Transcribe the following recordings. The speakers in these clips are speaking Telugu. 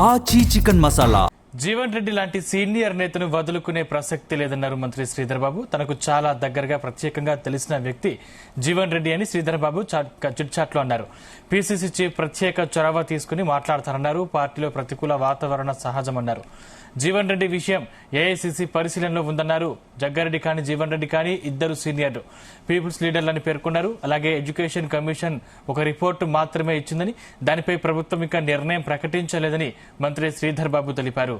ఆచి చికెన్ మసాలా. జీవన్ రెడ్డి లాంటి సీనియర్ నేతను వదులుకునే ప్రసక్తి లేదన్నారు మంత్రి శ్రీధర్ బాబు. తనకు చాలా దగ్గరగా ప్రత్యేకంగా తెలిసిన వ్యక్తి జీవన్ రెడ్డి అని శ్రీధర్ బాబు చిట్చాట్లో అన్నారు. పీసీసీ చీఫ్ ప్రత్యేక చొరవ తీసుకుని మాట్లాడతారన్నారు. పార్టీలో ప్రతికూల వాతావరణం సహజమన్నారు. జీవన్ రెడ్డి విషయం ఏఐసీసీ పరిశీలనలో ఉందన్నారు. జగ్గారెడ్డి కానీ జీవన్ రెడ్డి కానీ ఇద్దరు సీనియర్లు, పీపుల్స్ లీడర్లని పేర్కొన్నారు. అలాగే ఎడ్యుకేషన్ కమిషన్ ఒక రిపోర్టు మాత్రమే ఇచ్చిందని, దానిపై ప్రభుత్వం ఇంకా నిర్ణయం ప్రకటించలేదని మంత్రి శ్రీధర్ బాబు తెలిపారు.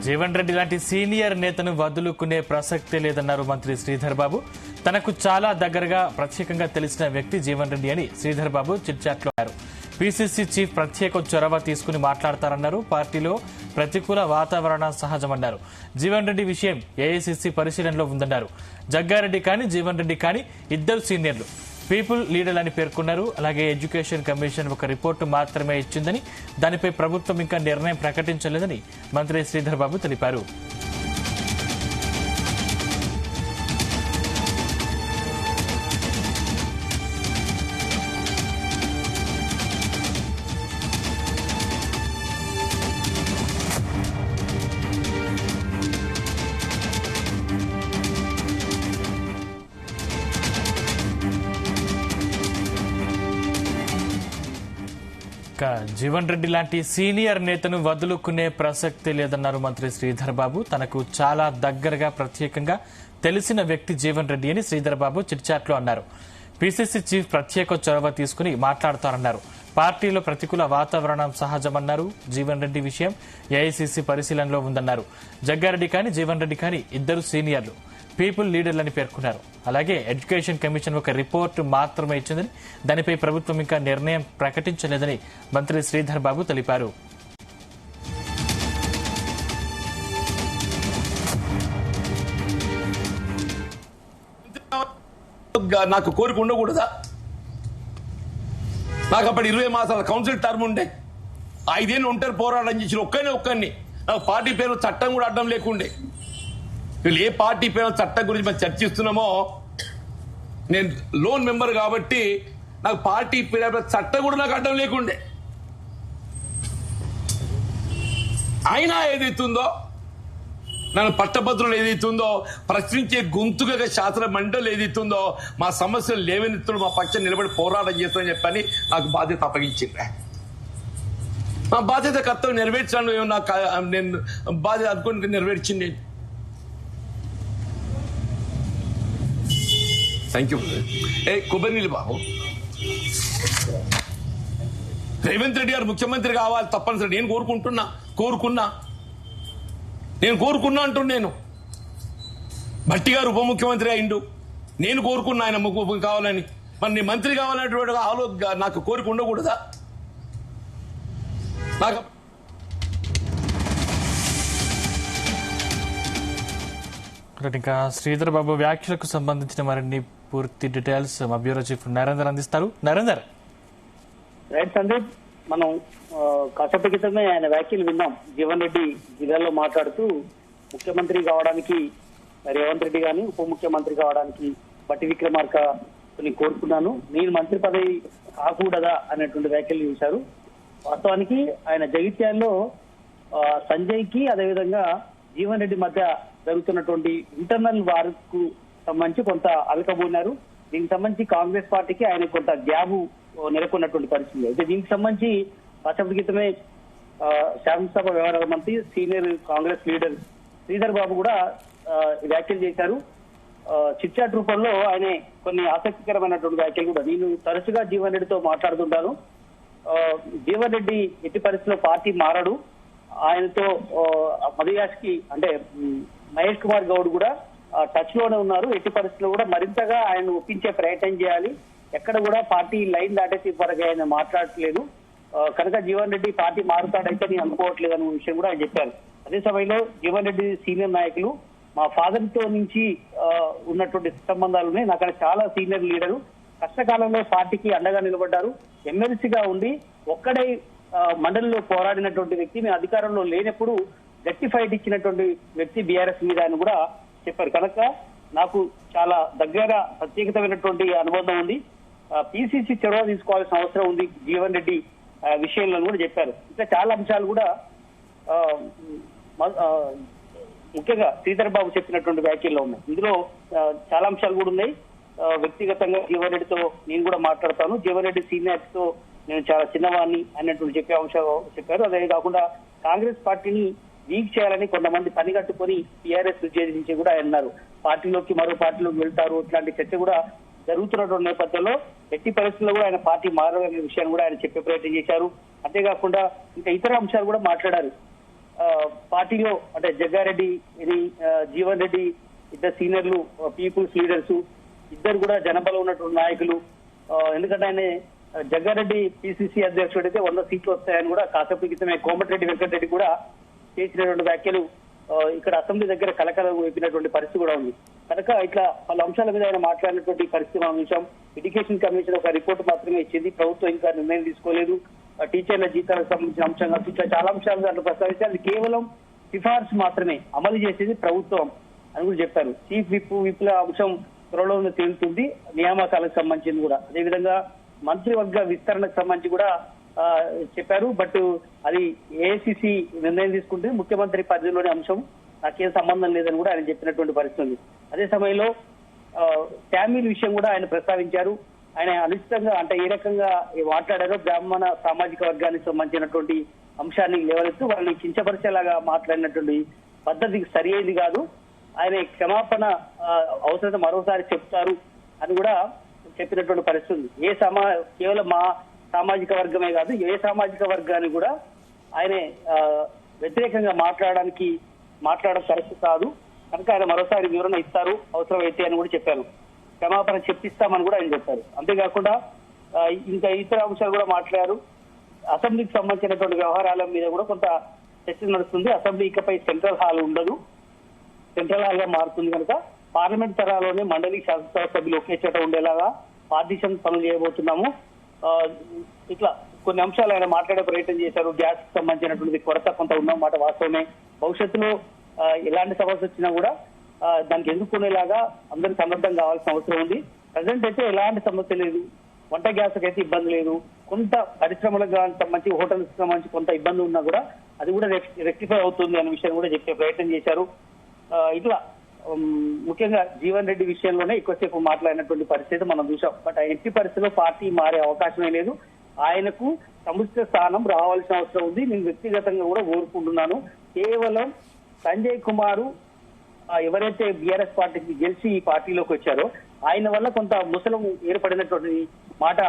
జీవన్ రెడ్డి లాంటి సీనియర్ నేతను వదులుకునే ప్రసక్తే లేదన్నారు మంత్రి శ్రీధర్ బాబు. తనకు చాలా దగ్గరగా ప్రత్యేకంగా తెలిసిన వ్యక్తి జీవన్ రెడ్డి అని శ్రీధర్ బాబు చిట్చాట్లో అన్నారు. పీసీసీ చీఫ్ ప్రత్యేక చొరవ తీసుకుని మాట్లాడతారన్నారు. పార్టీలో ప్రతికూల వాతావరణం సహజమన్నారు. జీవన్ రెడ్డి విషయం ఏఐసీసీ పరిశీలనలో ఉందన్నారు. జగ్గారెడ్డి కానీ జీవన్ రెడ్డి కానీ ఇద్దరు సీనియర్లు, పీపుల్ లీడర్ అని పేర్కొన్నారు. అలాగే ఎడ్యుకేషన్ కమిషన్ ఒక రిపోర్టు మాత్రమే ఇచ్చిందని, దానిపై ప్రభుత్వం ఇంకా నిర్ణయం ప్రకటించలేదని మంత్రి శ్రీధర్ బాబు తెలిపారు. జీవన్ రెడ్డి లాంటి సీనియర్ నేతను వదులుకునే ప్రసక్తి లేదన్నారు మంత్రి శ్రీధర్ బాబు. తనకు చాలా దగ్గరగా ప్రత్యేకంగా తెలిసిన వ్యక్తి జీవన్ రెడ్డి అని శ్రీధర్ బాబు చిట్చాట్లో అన్నారు. పీసీసీ చీఫ్ ప్రత్యేక చొరవ తీసుకుని మాట్లాడతారన్నారు. పార్టీలో ప్రతికూల వాతావరణం సహజమన్నారు. జీవన్ రెడ్డి విషయం ఏఐసీసీ పరిశీలనలో ఉందన్నారు. జగ్గారెడ్డి కానీ జీవన్ రెడ్డి కానీ ఇద్దరు సీనియర్లు, పీపుల్ లీడర్లని పేర్కొన్నారు. అలాగే ఎడ్యుకేషన్ కమిషన్ ఒక రిపోర్టు మాత్రమే ఇచ్చిందని, దానిపై ప్రభుత్వం ఇంకా నిర్ణయం ప్రకటించలేదని మంత్రి శ్రీధర్ బాబు తెలిపారు. నాకు కోరిక ఉండకూడదా? నాకు అప్పుడు 20 మాసాల కౌన్సిల్ టర్మ్ ఉండే, 5 ఏళ్ళు ఒంటరి పోరాటం చేసిన ఒక్కరిని నాకు పార్టీ పేరు చట్టం కూడా అడ్డం లేకుండే. వీళ్ళు ఏ పార్టీ పేరు చట్టం గురించి మనం చర్చిస్తున్నామో, నేను లోన్ మెంబర్ కాబట్టి నాకు పార్టీ పేరు చట్టం కూడా నాకు అడ్డం లేకుండే. అయినా ఏదైతుందో, నన్ను పట్టభద్రులు ఏదైతుందో, ప్రశ్నించే గొంతుగా శాసన మండలి ఏదైతుందో, మా సమస్యలు లేవనెత్తుడు మా పక్షం నిలబడి పోరాటం చేస్తామని చెప్పని నాకు బాధ్యత అప్పగించింది. మా బాధ్యత కర్తవ్యం నెరవేర్చాను. నేను బాధ్యత అనుకుని నెరవేర్చింది. Thank you. కొబ్బరి నీళ్ళు బాబు. రేవంత్ రెడ్డి గారు ముఖ్యమంత్రి కావాలి తప్పనిసరి. నేను కోరుకున్నా అంటున్నాను. భట్టి గారు ఉప ముఖ్యమంత్రి అయిండు, నేను కోరుకున్నా ఆయన కావాలని. మరి నేను మంత్రి కావాలనేటువంటి నాకు కోరిక ఉండకూడదా? నాకు ఇంకా శ్రీధర్ బాబు వ్యాఖ్యలకు సంబంధించిన మరిన్ని పూర్తి డీటెయిల్స్ మా బ్యూరో చీఫ్ నరేందర్ అందిస్తారు. నరేందర్. రైట్ సందీప్, మనం కాసేపటి క్రితమే ఆయన వ్యాఖ్యలు విన్నాం. జీవన్ రెడ్డి జిల్లాలో మాట్లాడుతూ ముఖ్యమంత్రి కావడానికి రేవంత్ రెడ్డి గాని, ఉప ముఖ్యమంత్రి కావడానికి బట్టి విక్రమార్కని కోరుకున్నాను, నేను మంత్రి పదవి కాకూడదా అనేటువంటి వ్యాఖ్యలు చేశారు. వాస్తవానికి ఆయన జగిత్యాల్లో సంజయ్ కి అదేవిధంగా జీవన్ రెడ్డి మధ్య జరుగుతున్నటువంటి ఇంటర్నల్ వార్కు సంబంధించి కొంత అలకబోన్నారు. దీనికి సంబంధించి కాంగ్రెస్ పార్టీకి ఆయన కొంత గ్యాబు నెలకొన్నటువంటి పరిస్థితి. అయితే దీనికి సంబంధించి కాసేపటి క్రితమే శాసనసభ వ్యవహారాల మంత్రి, సీనియర్ కాంగ్రెస్ లీడర్ శ్రీధర్ బాబు కూడా వ్యాఖ్యలు చేశారు. చిట్చాట్ రూపంలో ఆయన కొన్ని ఆసక్తికరమైనటువంటి వ్యాఖ్యలు కూడా. నేను తరచుగా జీవన్ రెడ్డితో మాట్లాడుతుంటాను. జీవన్ రెడ్డి ఎట్టి పరిస్థితిలో పార్టీ మారడు. ఆయనతో మధుయాష్కి అంటే మహేష్ కుమార్ గౌడ్ కూడా టచ్ లోనే ఉన్నారు. ఎట్టి పరిస్థితుల్లో కూడా మరింతగా ఆయన ఒప్పించే ప్రయత్నం చేయాలి. ఎక్కడ కూడా పార్టీ లైన్ దాటేసి వరకు ఆయన మాట్లాడట్లేదు. కనుక జీవన్ రెడ్డి పార్టీ మారుతాడైతే నేను అనుకోవట్లేదు అనే విషయం కూడా ఆయన చెప్పారు. అదే సమయంలో జీవన్ రెడ్డి సీనియర్ నాయకులు, మా ఫాదర్ తో నుంచి ఉన్నటువంటి సంబంధాలు ఉన్నాయి, నాకు చాలా సీనియర్ లీడరు, కష్టకాలంలో పార్టీకి అండగా నిలబడ్డారు. ఎమ్మెల్సీగా ఉండి ఒక్కడై మండలిలో పోరాడినటువంటి వ్యక్తి, మేము అధికారంలో లేనప్పుడు గట్టి ఫైట్ ఇచ్చినటువంటి వ్యక్తి బీఆర్ఎస్ మీద అని కూడా చెప్పారు. కనుక నాకు చాలా దగ్గర ప్రత్యేకతమైనటువంటి అనుబంధం ఉంది. పిసిసి చొరవ తీసుకోవాల్సిన అవసరం ఉంది జీవన్ రెడ్డి విషయంలో కూడా చెప్పారు. ఇంకా చాలా అంశాలు కూడా ముఖ్యంగా శ్రీధర్ బాబు చెప్పినటువంటి వ్యాఖ్యల్లో ఉన్నాయి. ఇందులో చాలా అంశాలు కూడా ఉన్నాయి. వ్యక్తిగతంగా జీవన్ రెడ్డితో నేను కూడా మాట్లాడతాను, జీవన్ రెడ్డి సీనియర్స్ తో నేను చాలా చిన్నవాడిని అన్నటువంటి చెప్పే అంశాలు చెప్పారు. అదే కాకుండా కాంగ్రెస్ పార్టీని వీక్ చేయాలని కొంతమంది పని కట్టుకొని టీఆర్ఎస్ చేసి కూడా ఆయన అన్నారు. పార్టీలోకి మరో పార్టీలోకి వెళ్తారు, ఇట్లాంటి చర్చ కూడా జరుగుతున్నటువంటి నేపథ్యంలో ఎట్టి పరిస్థితుల్లో కూడా ఆయన పార్టీ మారనే విషయాన్ని కూడా ఆయన చెప్పే ప్రయత్నం చేశారు. అంతేకాకుండా ఇంకా ఇతర అంశాలు కూడా మాట్లాడారు. పార్టీలో అంటే జగ్గారెడ్డి, ఇది జీవన్ రెడ్డి ఇద్దరు సీనియర్లు, పీపుల్స్ లీడర్స్ ఇద్దరు కూడా జనబలం ఉన్నటువంటి నాయకులు. ఎందుకంటే ఆయన జగ్గారెడ్డి పిసిసి అధ్యక్షుడు అయితే 100 సీట్లు వస్తాయని కూడా కాసేపు క్రితమే కోమటిరెడ్డి వెంకటరెడ్డి కూడా చేసినటువంటి వ్యాఖ్యలు ఇక్కడ అసెంబ్లీ దగ్గర కలకల వేపినటువంటి పరిస్థితి కూడా ఉంది. కనుక ఇట్లా పలు అంశాల మీద ఆయన మాట్లాడినటువంటి పరిస్థితి మనం చూసాం. ఎడ్యుకేషన్ కమిషన్ ఒక రిపోర్ట్ మాత్రమే ఇచ్చింది, ప్రభుత్వం ఇంకా నిర్ణయం తీసుకోలేదు. టీచర్ల జీతాలకు సంబంధించిన అంశంగా ఇట్లా చాలా అంశాలు దాంట్లో ప్రస్తావించి అది కేవలం సిఫార్సు మాత్రమే, అమలు చేసేది ప్రభుత్వం అని కూడా చెప్పారు. చీఫ్ విప్ల అంశం త్వరలో తేలుతుంది, నియామకాలకు సంబంధించింది కూడా. అదేవిధంగా మంత్రివర్గ విస్తరణకు సంబంధించి కూడా చెప్పారు. బట్ అది ఏఐసిసి నిర్ణయం తీసుకుంటే ముఖ్యమంత్రి పరిధిలోని అంశం, నాకేం సంబంధం లేదని కూడా ఆయన చెప్పినటువంటి పరిస్థితి ఉంది. అదే సమయంలో ట్యామిల్ విషయం కూడా ఆయన ప్రస్తావించారు. ఆయన అనిశ్చితంగా అంటే ఏ రకంగా మాట్లాడారో బ్రాహ్మణ సామాజిక వర్గానికి సంబంధించినటువంటి అంశాన్ని లేవనెత్తు వాళ్ళని కించపరిచేలాగా మాట్లాడినటువంటి పద్ధతి సరి అయింది కాదు. ఆయన క్షమాపణ అవసరం మరోసారి చెప్తారు అని కూడా చెప్పినటువంటి పరిస్థితి ఉంది. కేవలం మా సామాజిక వర్గమే కాదు, ఏ సామాజిక వర్గాన్ని కూడా ఆయన వ్యతిరేకంగా మాట్లాడడం పరిస్థితి కాదు. కనుక ఆయన మరోసారి వివరణ ఇస్తారు అవసరమైతే అని కూడా చెప్పారు. క్షమాపణ చెప్పిస్తామని కూడా ఆయన చెప్పారు. అంతేకాకుండా ఇంకా ఇతర అంశాలు కూడా మాట్లాడారు. అసెంబ్లీకి సంబంధించినటువంటి వ్యవహారాల మీద కూడా కొంత చర్చ నడుస్తుంది. అసెంబ్లీ ఇకపై సెంట్రల్ హాల్ ఉండదు, సెంట్రల్ హాల్ గా మారుతుంది. కనుక పార్లమెంట్ తరాలోనే మండలి శాసనసభ సభ్యులు ఒకే చోట ఉండేలాగా పార్టీషన్ పనులు చేయబోతున్నాము. ఇట్లా కొన్ని అంశాలు ఆయన మాట్లాడే ప్రయత్నం చేశారు. గ్యాస్ కి సంబంధించినటువంటి కొరత కొంత ఉన్నమాట వాస్తవమే. భవిష్యత్తులో ఎలాంటి సమస్య వచ్చినా కూడా దానికి ఎదుర్కొనేలాగా అందరూ సన్నద్ధం కావాల్సిన అవసరం ఉంది. ప్రజెంట్ అయితే ఎలాంటి సమస్య లేదు, వంట గ్యాస్ అయితే ఇబ్బంది లేదు. కొంత పరిశ్రమలకు సంబంధించి హోటల్స్ సంబంధించి కొంత ఇబ్బంది ఉన్నా కూడా అది కూడా రెక్టిఫై అవుతుంది అనే విషయం కూడా చెప్పే ప్రయత్నం చేశారు. ఇట్లా ముఖ్యంగా జీవన్ రెడ్డి విషయంలోనే ఎక్కువసేపు మాట్లాడినటువంటి పరిస్థితి మనం చూసాం. బట్ ఎట్టి పరిస్థితిలో పార్టీ మారే అవకాశమే లేదు. ఆయనకు సముచిత స్థానం రావాల్సిన అవసరం ఉంది. నేను వ్యక్తిగతంగా కూడా కోరుకుంటున్నాను. కేవలం సంజయ్ కుమార్ ఎవరైతే బీఆర్ఎస్ పార్టీకి గెలిచి ఈ పార్టీలోకి వచ్చారో ఆయన వల్ల కొంత ముసలం ఏర్పడినటువంటి మాట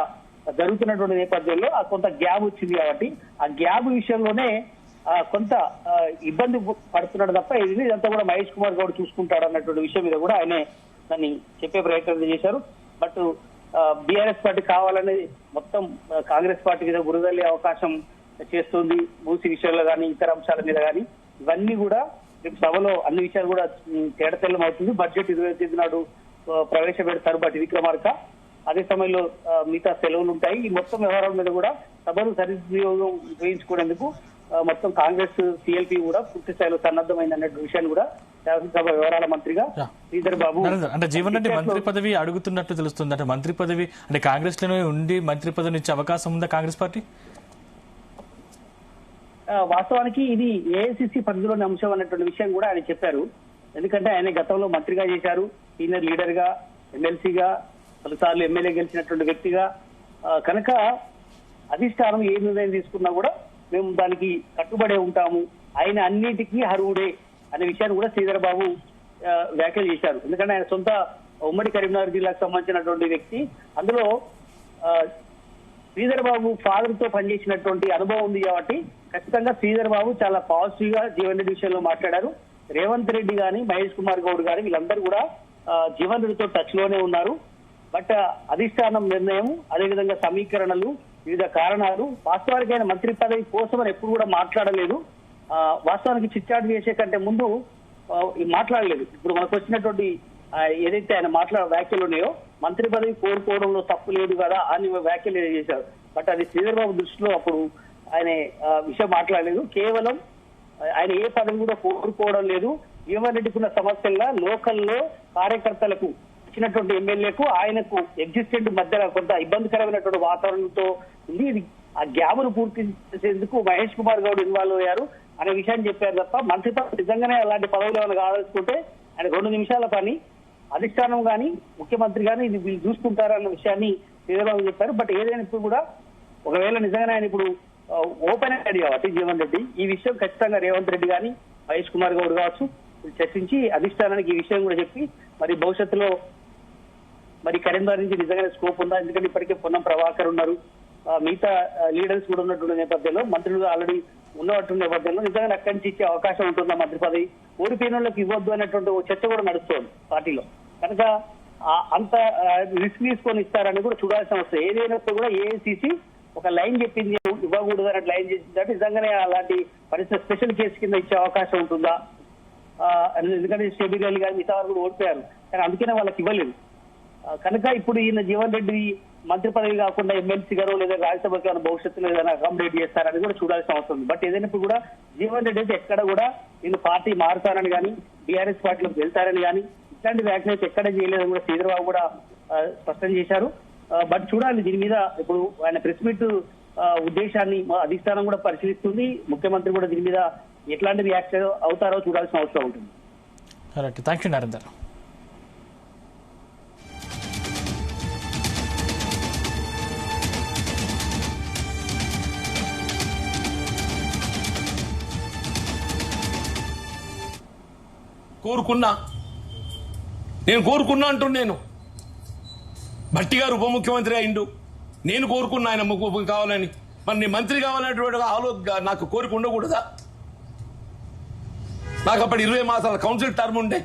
జరుగుతున్నటువంటి నేపథ్యంలో ఆ కొంత గ్యాప్ వచ్చింది. కాబట్టి ఆ గ్యాప్ విషయంలోనే కొంత ఇబ్బంది పడుతున్నాడు తప్ప ఇదంతా కూడా మహేష్ కుమార్ గౌడ్ చూసుకుంటాడు అన్నటువంటి విషయం మీద కూడా ఆయనే దాన్ని చెప్పే ప్రయత్నం చేశారు. బట్ బీఆర్ఎస్ పార్టీ కావాలని మొత్తం కాంగ్రెస్ పార్టీ మీద బురదల్లే అవకాశం చేస్తుంది. మూసి విషయాల్లో కానీ ఇతర అంశాల మీద కానీ ఇవన్నీ కూడా రేపు సభలో అన్ని విషయాలు కూడా తేడతెల్లం అవుతుంది. బడ్జెట్ 25 నాడు ప్రవేశపెడతారు బట్టి విక్రమార్క. అదే సమయంలో మిగతా సెలవులు ఉంటాయి. ఈ మొత్తం వ్యవహారాల మీద కూడా సభను సద్వినియోగం ఉపయోగించుకునేందుకు మొత్తం కాంగ్రెస్ సిఎల్పి కూడా పూర్తి స్థాయిలో సన్నద్ధమైంది అనే విషయాన్ని కూడా శాసనసభ వ్యవహారాల మంత్రిగా శ్రీధర్ బాబు అంటే జీవన్ రెడ్డి మంత్రి పదవి అడుగుతున్నట్టు తెలుస్తుంది. అంటే మంత్రి పదవి అంటే కాంగ్రెస్ లోనే ఉండి మంత్రి పదవిని ఇచ్చే అవకాశం ఉందా కాంగ్రెస్ పార్టీ? వాస్తవానికి ఇది ఏఐసిసి పరిధిలోని అంశం అన్నటువంటి విషయం కూడా ఆయన చెప్పారు. ఎందుకంటే ఆయన గతంలో మంత్రిగా చేశారు, సీనియర్ లీడర్ గా, ఎమ్మెల్సీగా, పలుసార్లు ఎమ్మెల్యే గెలిచినటువంటి వ్యక్తిగా. కనుక అధిష్టానం ఏ నిర్ణయం తీసుకున్నా కూడా మేము దానికి కట్టుబడే ఉంటాము, ఆయన అన్నిటికీ అర్హుడే అనే విషయాన్ని కూడా శ్రీధర్ బాబు వ్యాఖ్యలు చేశారు. ఎందుకంటే ఆయన సొంత ఉమ్మడి కరీంనగర్ జిల్లాకు సంబంధించినటువంటి వ్యక్తి. అందులో శ్రీధర్ బాబు ఫాదర్ తో పనిచేసినటువంటి అనుభవం ఉంది కాబట్టి ఖచ్చితంగా శ్రీధర్ బాబు చాలా పాజిటివ్ గా జీవన్ రెడ్డి విషయంలో మాట్లాడారు. రేవంత్ రెడ్డి గాని, మహేష్ కుమార్ గౌడ్ గాని వీళ్ళందరూ కూడా జీవన్ రెడ్డితో టచ్ లోనే ఉన్నారు. బట్ అధిష్టానం నిర్ణయం, అదేవిధంగా సమీకరణలు, వివిధ కారణాలు, వాస్తవానికి ఆయన మంత్రి పదవి కోసం అని ఎప్పుడు కూడా మాట్లాడలేదు. వాస్తవానికి చిట్చాటు చేసే కంటే ముందు మాట్లాడలేదు. ఇప్పుడు మనకు వచ్చినటువంటి ఏదైతే ఆయన వ్యాఖ్యలు ఉన్నాయో మంత్రి పదవి కోరుకోవడంలో తప్పు లేదు కదా అని వ్యాఖ్యలు చేశారు. బట్ అది శ్రీధర్ బాబు దృష్టిలో అప్పుడు ఆయన విషయం మాట్లాడలేదు. కేవలం ఆయన ఏ పదవి కూడా కోరుకోవడం లేదు. జీవన్ రెడ్డికి ఉన్న సమస్యగా లోకల్లో కార్యకర్తలకు ఇచ్చినటువంటి ఎమ్మెల్యేకు ఆయనకు ఎగ్జిస్టెంట్ మధ్య కొంత ఇబ్బందికరమైనటువంటి వాతావరణంతో ఉంది. ఇది ఆ గ్యాప్ను పూర్తి చేసేందుకు మహేష్ కుమార్ గౌడ్ ఇన్వాల్వ్ అయ్యారు అనే విషయాన్ని చెప్పారు తప్ప మంత్రితో నిజంగానే అలాంటి పదవులు ఏమైనా కావాలనుకుంటే ఆయన 2 నిమిషాల పని అధిష్టానం కానీ ముఖ్యమంత్రి కానీ ఇది వీళ్ళు చూసుకుంటారన్న విషయాన్ని శ్రీధరబాబు చెప్పారు. బట్ ఏదైనా ఇప్పుడు కూడా ఒకవేళ నిజంగానే ఆయన ఇప్పుడు ఓపెన్ అయ్యాడు కాబట్టి జీవన్ రెడ్డి ఈ విషయం ఖచ్చితంగా రేవంత్ రెడ్డి కానీ మహేష్ కుమార్ గౌడ్ కావచ్చు చర్చించి అధిష్టానానికి ఈ విషయం కూడా చెప్పి మరి భవిష్యత్తులో మరి కరీంనగర్ నుంచి నిజంగానే స్కోప్ ఉందా, ఎందుకంటే ఇప్పటికే పొన్నం ప్రభాకర్ ఉన్నారు, మిగతా లీడర్స్ కూడా ఉన్నటువంటి నేపథ్యంలో మంత్రులు ఆల్రెడీ ఉన్నటువంటి నేపథ్యంలో నిజంగా అక్కడి నుంచి ఇచ్చే అవకాశం ఉంటుందా మంత్రి పదవి, ఓడిపోయిన వాళ్ళకి ఇవ్వద్దు అనేటువంటి చర్చ కూడా నడుస్తోంది పార్టీలో. కనుక అంత రిస్క్ తీసుకొని ఇస్తారని కూడా చూడాల్సిన అవసరం. ఏదైనప్పుడు కూడా ఏఐసిసి ఒక లైన్ చెప్పింది ఇవ్వకూడదు అన్నట్టు లైన్ చేసిందంటే నిజంగానే అలాంటి పరిస్థితి స్పెషల్ కేసు కింద ఇచ్చే అవకాశం ఉంటుందా, ఎందుకంటే షబీర్ అలీ గారు మిగతా వారు కూడా ఓడిపోయారు కానీ అందుకనే వాళ్ళకి ఇవ్వలేదు. కనుక ఇప్పుడు ఈయన జీవన్ రెడ్డి మంత్రి పదవి కాకుండా ఎమ్మెల్సీ గారు లేదా రాజ్యసభకి భవిష్యత్తులో ఏదైనా అకామిడేట్ చేస్తారని కూడా చూడాల్సిన అవసరం ఉంది. బట్ ఏదైనప్పుడు కూడా జీవన్ రెడ్డి అయితే ఎక్కడ కూడా నేను పార్టీ మారుతానని కానీ బీఆర్ఎస్ పార్టీలోకి వెళ్తారని కానీ ఇట్లాంటి వ్యాఖ్యలు అయితే ఎక్కడ చేయలేదని కూడా శ్రీధరబాబు కూడా స్పష్టం చేశారు. బట్ చూడాలి దీని మీద ఇప్పుడు ఆయన ప్రెస్ మీట్ ఉద్దేశాన్ని అధిష్టానం కూడా పరిశీలిస్తుంది, ముఖ్యమంత్రి కూడా దీని మీద ఎట్లాంటి రియాక్షన్ అవుతారో చూడాల్సిన అవసరం ఉంటుంది. Thank you Narender. నేను కోరుకున్నా అంటున్నాను. భట్టి గారు ఉప ముఖ్యమంత్రి అయిండు, నేను కోరుకున్నా ఆయన కావాలని. మరి నేను మంత్రి కావాలనేటువంటి నాకు కోరిక ఉండకూడదా? నాకు అప్పుడు 20 మాసాల కౌన్సిల్ టర్మ్ ఉండే,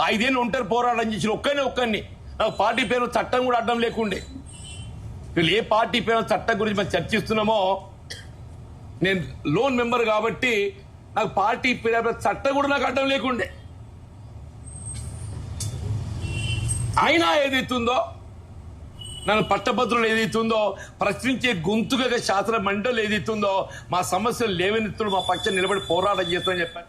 5 ఏళ్ళు ఒంటరి పోరాటం చేసిన ఒక్కరిని నాకు పార్టీ పేరు చట్టం కూడా అడ్డం లేకుండే. వీళ్ళు ఏ పార్టీ పేరు చట్టం గురించి మనం చర్చిస్తున్నామో, నేను లోన్ మెంబర్ కాబట్టి నాకు పార్టీ పేరు చట్టం కూడా నాకు అడ్డం లేకుండే. అయినా ఏదైతుందో నన్ను పట్టభద్రులు ఏదైతుందో ప్రశ్నించే గొంతుగా శాసన మండలి ఏదైతుందో మా సమస్యలు లేవనెత్తుడు మా పక్షం నిలబడి పోరాటం చేస్తామని చెప్పాను.